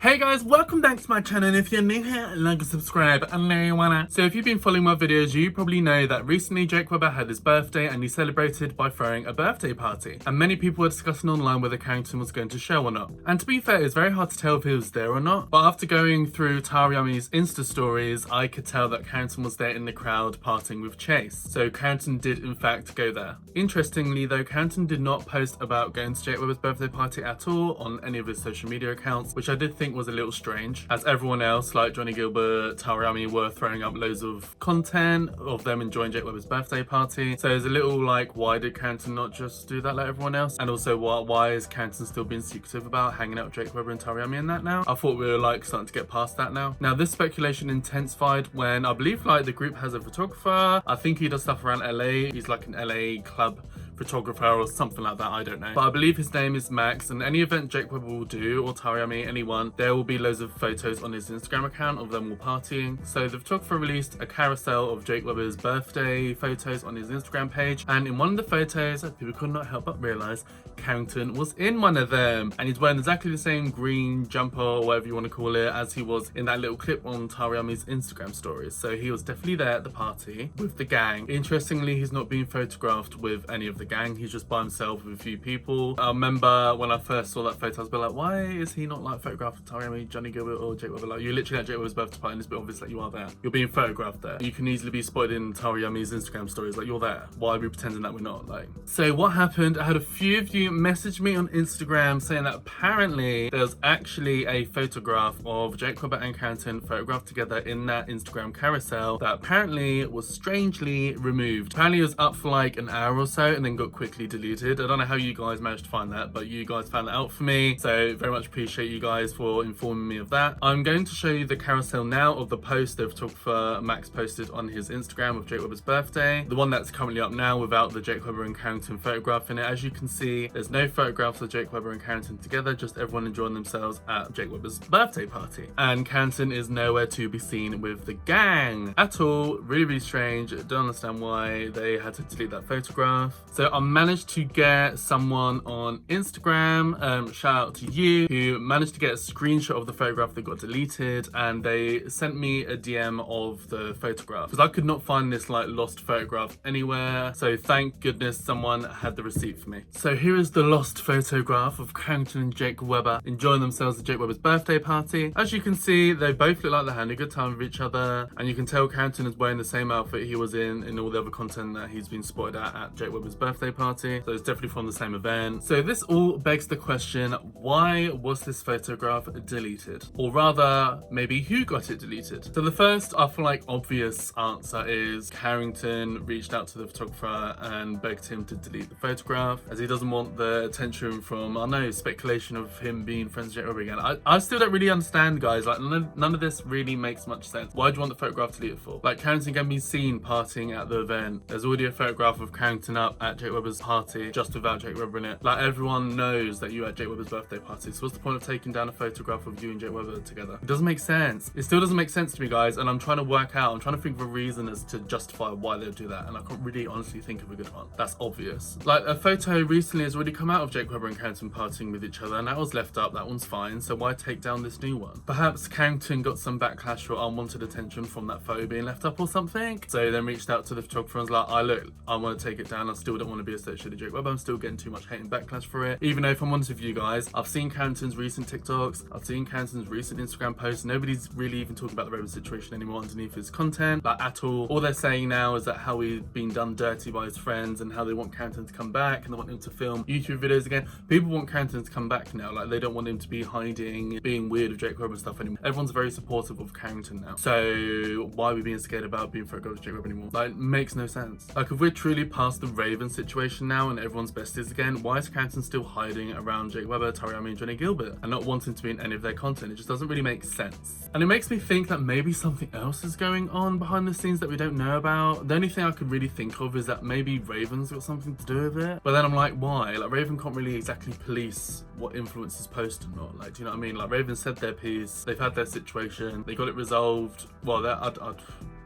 Hey guys, welcome back to my channel, and if you're new here, like and subscribe, and there you wanna. So if you've been following my videos, you probably know that recently Jake Webber had his birthday and he celebrated by throwing a birthday party. And many people were discussing online whether Carrington was going to show or not. And to be fair, it's very hard to tell if he was there or not, but after going through Tariami's Insta stories, I could tell that Carrington was there in the crowd partying with Chase. So Carrington did in fact go there. Interestingly though, Carrington did not post about going to Jake Webber's birthday party at all on any of his social media accounts, which I did think was a little strange, as everyone else like Johnny Gilbert, Tariami were throwing up loads of content of them enjoying Jake Webber's birthday party. So it's a little like, why did Carrington not just do that like everyone else? And also why is Carrington still being secretive about hanging out with Jake Webber and Tariami and that now? I thought we were like starting to get past that now. Now this speculation intensified when I believe like the group has a photographer. I think he does stuff around LA. He's like an LA club photographer or something like that, I don't know. But I believe his name is Max, and any event Jake Webber will do, or Tariami, anyone, there will be loads of photos on his Instagram account of them all partying. So the photographer released a carousel of Jake Webber's birthday photos on his Instagram page, and in one of the photos, people could not help but realise Carrington was in one of them, and he's wearing exactly the same green jumper or whatever you want to call it as he was in that little clip on Tariami's Instagram stories. So he was definitely there at the party with the gang. Interestingly, he's not being photographed with any of the gang, he's just by himself with a few people. I remember when I first saw that photo, I was like, why is he not like photographed with Tariami, Johnny Gilbert or Jake Webber? Like, you're literally at Jake Webber's birthday party and it's a bit obvious that you are there. You're being photographed there. You can easily be spotted in Tariami's Instagram stories, like you're there. Why are we pretending that we're not? Like, so what happened, I had a few of you message me on Instagram saying that apparently there's actually a photograph of Jake Webber and Carrington photographed together in that Instagram carousel that apparently was strangely removed. Apparently it was up for like an hour or so and then got quickly deleted. I don't know how you guys managed to find that, but you guys found that out for me, so very much appreciate you guys for informing me of that. I'm going to show you the carousel now of the post the photographer Max posted on his Instagram of Jake Webber's birthday, the one that's currently up now without the Jake Webber and Carrington photograph in it. As you can see, there's no photographs of Jake Webber and Carrington together, just everyone enjoying themselves at Jake Webber's birthday party, and Carrington is nowhere to be seen with the gang at all. Really strange. Don't understand why they had to delete that photograph. So I managed to get someone on Instagram, shout out to you, who managed to get a screenshot of the photograph that got deleted, and they sent me a DM of the photograph because I could not find this like lost photograph anywhere. So thank goodness someone had the receipt for me. So here is the lost photograph of Carrington and Jake Webber enjoying themselves at Jake Webber's birthday party. As you can see, they both look like they're having a good time with each other, and you can tell Carrington is wearing the same outfit he was in all the other content that he's been spotted at Jake Webber's birthday party. So it's definitely from the same event. So this all begs the question, why was this photograph deleted? Or rather, maybe who got it deleted? So the first, I feel like, obvious answer is Carrington reached out to the photographer and begged him to delete the photograph as he doesn't want the attention from, I don't know, speculation of him being friends with Jake Webber again. I still don't really understand, guys. Like, none of this really makes much sense. Why do you want the photograph deleted for? Like, Carrington can be seen partying at the event. There's already a photograph of Carrington up at Jake Webber's party just without Jake Webber in it. Like, everyone knows that you at Jake Webber's birthday party, so what's the point of taking down a photograph of you and Jake Webber together? It doesn't make sense. It still doesn't make sense to me, guys, and I'm trying to work out, I'm trying to think of a reason as to justify why they'd do that, and I can't really honestly think of a good one. That's obvious. Like, a photo recently has already come out of Jake Webber and Carrington partying with each other, and that was left up, that one's fine, so why take down this new one? Perhaps Carrington got some backlash or unwanted attention from that photo being left up or something, so then reached out to the photographer and was like, look, I want to take it down, I still don't want to be associated with Jake Webber, I'm still getting too much hate and backlash for it. Even though, if I'm honest with you guys, I've seen Carrington's recent TikToks, I've seen Carrington's recent Instagram posts, nobody's really even talking about the Raven situation anymore underneath his content, like at all. All they're saying now is that how he's been done dirty by his friends and how they want Carrington to come back and they want him to film YouTube videos again. People want Carrington to come back now, like they don't want him to be hiding, being weird with Jake Webber and stuff anymore. Everyone's very supportive of Carrington now. So why are we being scared about being photographed with Jake Webber anymore? Like, makes no sense. Like, if we're truly past the Raven situation now and everyone's besties again, why is Carrington still hiding around Jake Webber, Tariami and Johnny Gilbert and not wanting to be in any of their content? It just doesn't really make sense. And it makes me think that maybe something else is going on behind the scenes that we don't know about. The only thing I could really think of is that maybe Raven's got something to do with it. But then I'm like, why? Like, Raven can't really exactly police what influencers post or not. Like, do you know what I mean? Like, Raven said their piece, they've had their situation, they got it resolved. Well,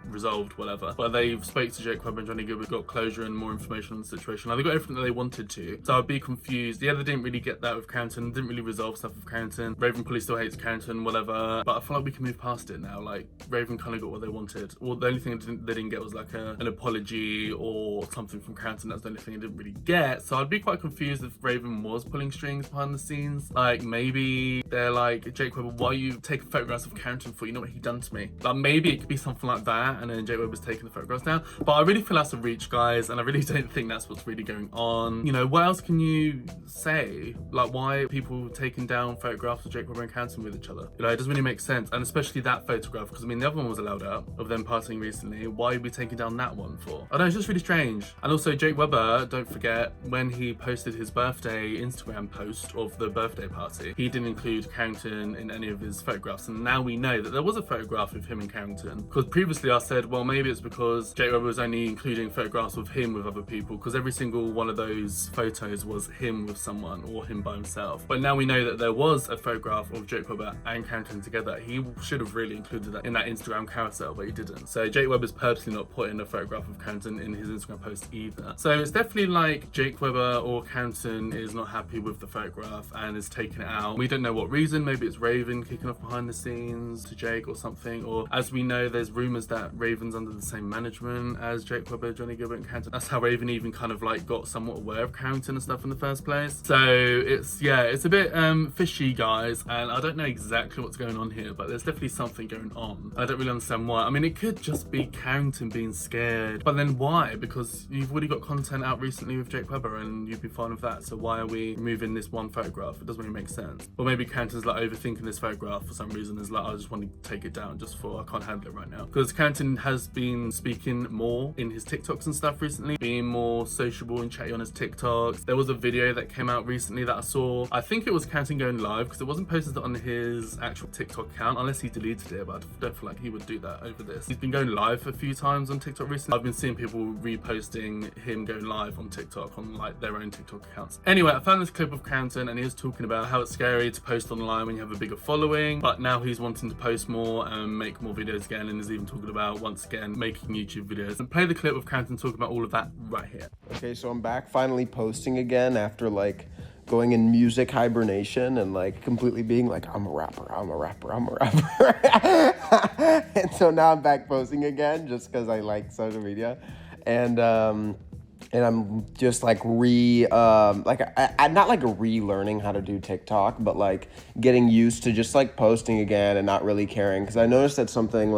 resolved, whatever. But they've spoke to Jake Webber and Johnny Gilbert, got closure and more information on the situation. Like, they got everything that they wanted to. So I'd be confused. Yeah, they didn't really get that with Carrington, didn't really resolve stuff with Carrington. Raven probably still hates Carrington, whatever. But I feel like we can move past it now. Like, Raven kind of got what they wanted. Well, the only thing they didn't get was like an apology or something from Carrington. That's the only thing they didn't really get. So I'd be quite confused if Raven was pulling strings behind the scenes. Like, maybe they're like, Jake Webber, why are you taking photographs of Carrington for? You know what he done to me? Like, maybe it could be something like that, and then Jake Webber's taking the photographs down. But I really feel that's a reach, guys, and I really don't think that's what's really going on. You know, what else can you say? Like, why are people taking down photographs of Jake Webber and Carrington with each other? You know, it doesn't really make sense, and especially that photograph, because I mean, the other one was allowed out of them partying recently. Why are we taking down that one for? I don't know, it's just really strange. And also, Jake Webber, don't forget, when he posted his birthday Instagram post of the birthday party, he didn't include Carrington in any of his photographs, and now we know that there was a photograph of him and Carrington. Because previously I said, well, maybe it's because Jake Webber was only including photographs of him with other people, because every single one of those photos was him with someone or him by himself. But now we know that there was a photograph of Jake Webber and Carrington together. He should have really included that in that Instagram carousel, but he didn't. So Jake Webber's purposely not putting a photograph of Carrington in his Instagram post either. So it's definitely like Jake Webber or Carrington is not happy with the photograph and is taking it out. We don't know what reason. Maybe it's Raven kicking off behind the scenes to Jake or something. Or as we know, there's rumors that Raven's under the same management as Jake Webber, Johnny Gilbert and Carrington. That's how Raven even kind of like got somewhat aware of Carrington and stuff in the first place. So it's a bit fishy, guys, and I don't know exactly what's going on here, but there's definitely something going on. I don't really understand why. I mean, it could just be Carrington being scared, but then why? Because you've already got content out recently with Jake Webber and you've been fine with that, so why are we removing this one photograph? It doesn't really make sense. Or maybe Carrington's like overthinking this photograph for some reason, is like, I just want to take it down just for, I can't handle it right now. Because Carrington has been speaking more in his TikToks and stuff recently, being more sociable and chatty on his TikToks. There was a video that came out recently that I saw. I think it was Carrington going live, because it wasn't posted on his actual TikTok account, unless he deleted it, but I don't feel like he would do that over this. He's been going live a few times on TikTok recently. I've been seeing people reposting him going live on TikTok on like their own TikTok accounts. Anyway, I found this clip of Carrington and he was talking about how it's scary to post online when you have a bigger following, but now he's wanting to post more and make more videos again, and is even talking about, once again, making YouTube videos. And play the clip of Carrington talking about all of that right here. Okay, so I'm back finally posting again after like going in music hibernation and like completely being like, I'm a rapper. And so now I'm back posting again just because I like social media. And I'm just like I'm not like relearning how to do TikTok, but like getting used to just like posting again and not really caring. Because I noticed that something,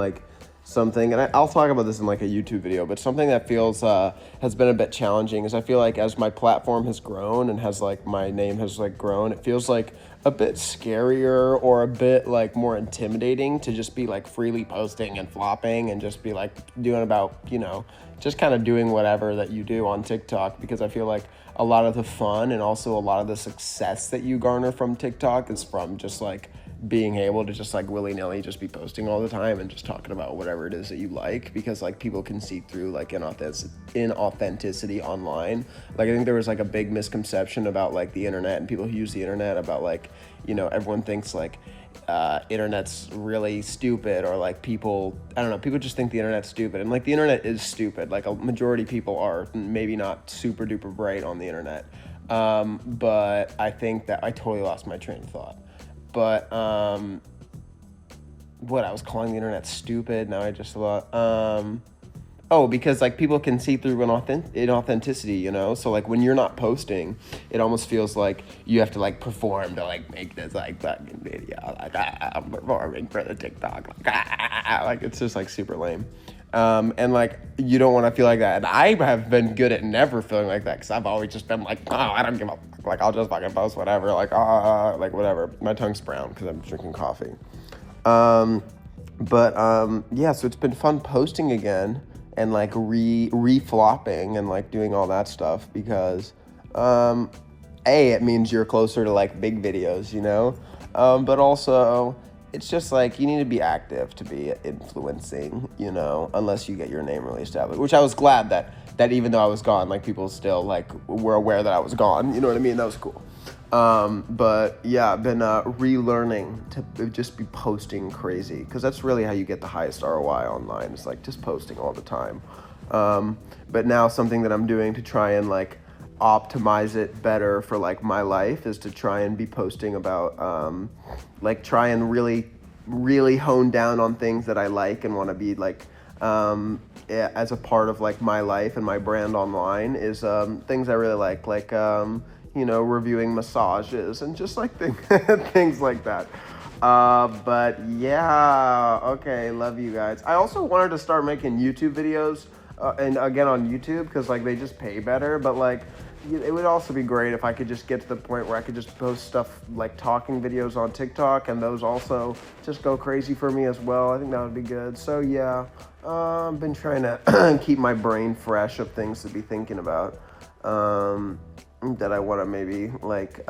and I'll talk about this in like a YouTube video, but something that feels has been a bit challenging is I feel like as my platform has grown and has like my name has like grown, it feels like a bit scarier or a bit like more intimidating to just be like freely posting and flopping and just be like doing about, you know, just kind of doing whatever that you do on TikTok, because I feel like a lot of the fun and also a lot of the success that you garner from TikTok is from just like being able to just like willy-nilly just be posting all the time and just talking about whatever it is that you like, because like people can see through like inauthenticity online. Like I think there was like a big misconception about like the internet and people who use the internet about like, you know, everyone thinks like internet's really stupid, or like people just think the internet's stupid, and like the internet is stupid. Like a majority of people are maybe not super duper bright on the internet, but I think that I totally lost my train of thought. But what, I was calling the internet stupid, now I just thought because like people can see through inauthenticity, you know? So like when you're not posting, it almost feels like you have to like perform to like make this like fucking video, like I'm performing for the TikTok, like it's just like super lame. And like you don't want to feel like that, and I have been good at never feeling like that, because I've always just been like, oh, I don't give a fuck, like I'll just fucking post whatever, like like whatever. My tongue's brown because I'm drinking coffee. Yeah, so it's been fun posting again and like re-flopping and like doing all that stuff, because it means you're closer to like big videos, you know, but also it's just like you need to be active to be influencing, you know, unless you get your name really established, which I was glad that even though I was gone, like people still like were aware that I was gone, you know what I mean? That was cool. But yeah, I've been relearning to just be posting crazy, because that's really how you get the highest ROI online. It's like just posting all the time. But now something that I'm doing to try and like optimize it better for like my life is to try and be posting about like try and really hone down on things that I like and want to be like as a part of like my life and my brand online is things I really like you know, reviewing massages and just like things like that. But yeah, okay, love you guys. I also wanted to start making YouTube videos and again on YouTube, because like they just pay better, but like it would also be great if I could just get to the point where I could just post stuff like talking videos on TikTok, and those also just go crazy for me as well. I think that would be good. So yeah, I've been trying to keep my brain fresh of things to be thinking about that I want to maybe like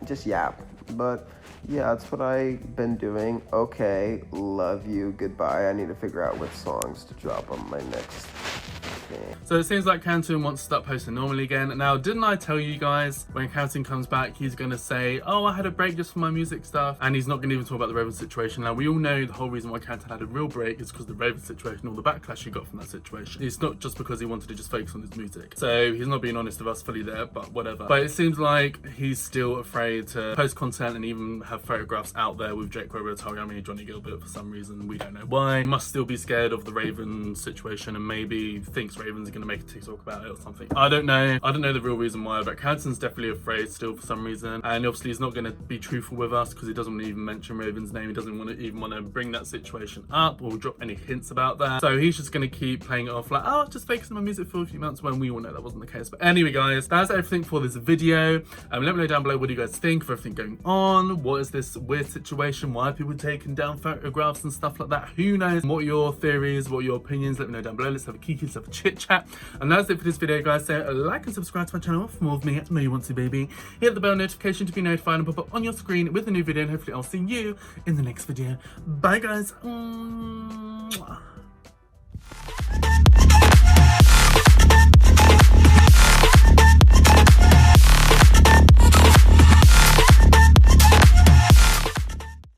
just yap. But yeah, that's what I've been doing. Okay, love you, goodbye. I need to figure out which songs to drop on my next thing. So it seems like Carrington wants to start posting normally again. Now, didn't I tell you guys when Carrington comes back, he's going to say, oh, I had a break just for my music stuff. And he's not going to even talk about the Raven situation. Now, we all know the whole reason why Carrington had a real break is because of the Raven situation, all the backlash he got from that situation. It's not just because he wanted to just focus on his music. So he's not being honest with us fully there, but whatever. But it seems like he's still afraid to post content and even have photographs out there with Jake Roberts, Harry, Johnny Gilbert for some reason. We don't know why. He must still be scared of the Raven situation and maybe thinks Raven's going to make a TikTok about it or something. I don't know the real reason why, but Carrington's definitely afraid still for some reason. And obviously he's not going to be truthful with us because he doesn't want to even mention Raven's name. He doesn't even want to bring that situation up or drop any hints about that. So he's just going to keep playing it off like, oh, just focus on my music for a few months, when we all know that wasn't the case. But anyway, guys, that's everything for this video. Let me know down below, what do you guys think of everything going on? What is this weird situation? Why are people taking down photographs and stuff like that? Who knows? What are your theories? What are your opinions? Let me know down below. Let's have a kiki, let's have a chit chat. And that's it for this video, guys. So like and subscribe to my channel for more of me. I know you want to, baby. Hit the bell notification to be notified and pop up on your screen with a new video, and hopefully I'll see you in the next video. Bye, guys.